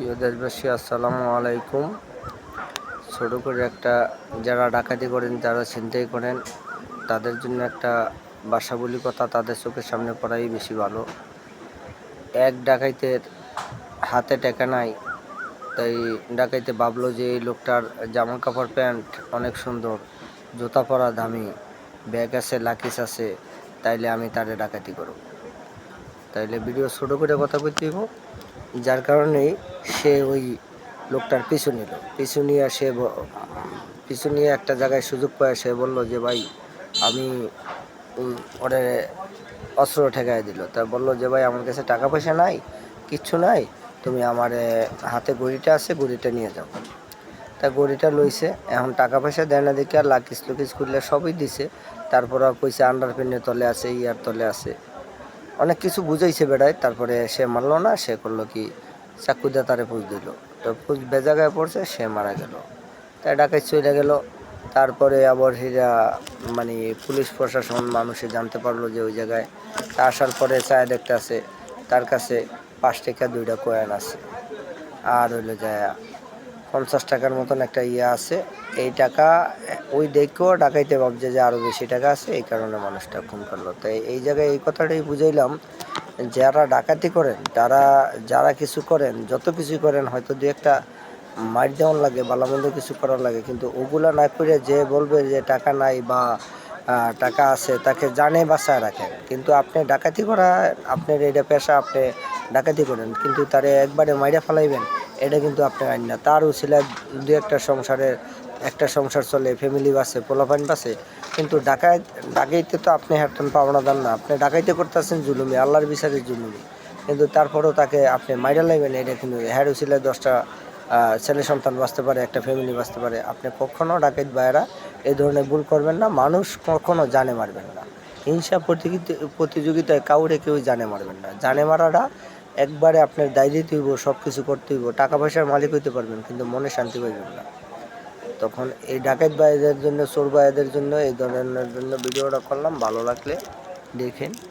প্রিয় দেশবাসী, আসসালামু আলাইকুম। ছোট করে একটা, যারা ডাকাতি করেন, যারা ছিনতাই করেন, তাদের জন্য একটা বাসা বলি কথা তাদের চোখের সামনে পড়াই বেশি ভালো। এক ডাকাইতের হাতে টাকা নাই, তাই ডাকাইতে ভাবলো যে এই লোকটার জামা কাপড় প্যান্ট অনেক সুন্দর, জুতা পরা দামি, ব্যাগ আছে, লাকিস আছে, তাইলে আমি তারে ডাকাতি করব। তাইলে ভিডিও ছোট করে কথা বলতে হইব, যার কারণেই সে ওই লোকটার পিছু নিয়ে একটা জায়গায় সুযোগ পায়। সে বলল যে ভাই, আমি ওরে অস্ত্র ঠেকাই দিল। তা বলল যে ভাই, আমার কাছে টাকা পয়সা নাই, কিচ্ছু নাই, তুমি আমার হাতে ঘড়িটা আছে, ঘড়িটা নিয়ে যাও। তা ঘড়িটা লইছে। এখন টাকা পয়সা দেয় না দেখে আর লাকিস লুকিস করলে সবই দিছে। তারপর কইছে আন্ডারপ্যান্টের তলে আছে, ইয়ার তলে আছে, অনেক কিছু বুঝাইছে বেড়ায়। তারপরে সে মানলো না, সে করলো কি, চাকু দিয়ে তারে পুষ দিল। তো পুষ বেজাগায় পড়ছে, সে মারা গেল। তাই ডাকাত চলে গেল। তারপরে আবার হীরা মানে পুলিশ প্রশাসন মানুষে জানতে পারলো যে ওই জায়গায়। তা আসার পরে চায় দেখতে আছে, তার কাছে 5 টাকা 2টা কয়েন আছে, আর হইলো যায় 50 টাকার মতন একটা ইয়ে আছে। এই টাকা ওই দেখেও ডাকাইতে ভাবছে যে আরও বেশি টাকা আছে, এই কারণে মানুষটা খুন করলো। তাই এই জায়গায় এই কথাটাই বুঝাইলাম, যারা ডাকাতি করেন, যারা কিছু করেন, যত কিছুই করেন, হয়তো দু একটা মার দেওয়ার লাগে, ভালোমন্দ কিছু করার লাগে, কিন্তু ওগুলা না করে যে বলবে যে টাকা নাই বা টাকা আছে, তাকে জানে বাঁচায় রাখেন। কিন্তু আপনি ডাকাতি করা, আপনার এটা পেশা, আপনি ডাকাতি করেন, কিন্তু তারে একবারে মাইরা ফেলাইবেন, এটা কিন্তু আপনার আইন না। তার উছিলায় দু একটা সংসার চলে, ফ্যামিলি বাঁচে, পোলাপাইন বাঁচে। কিন্তু ডাকাইতে তো আপনি হাঁটতেন পাওনাদার না, আপনি ডাকাইতে করতেছেন জুলুমি, আল্লাহর বিচারের জুলুমি। কিন্তু তারপরেও তাকে আপনি মাইরা লাইবেন, এটা কিন্তু হ্যাঁ উছিলায় 10টা ছেলে সন্তান বাঁচতে পারে, একটা ফ্যামিলি বাঁচতে পারে। আপনি কখনো ডাকাইত ভাইয়েরা এই ধরনের ভুল করবেন না। মানুষ কখনো জানে মারবেন না। হিংসা প্রতিযোগিতায় কাউরে কেউ জানে মারবেন না। জানে মারাটা একবারে আপনার দায়িত্ব হইব, সব কিছু করতে হইব, টাকা পয়সার মালিক হইতে পারবেন, কিন্তু মনে শান্তি পাইবেন না। তখন এই ডাকাত ভাইদের জন্য, চোর ভাইদের জন্য, এই ধরনের জন্য ভিডিওটা করলাম। ভালো লাগলে দেখেন।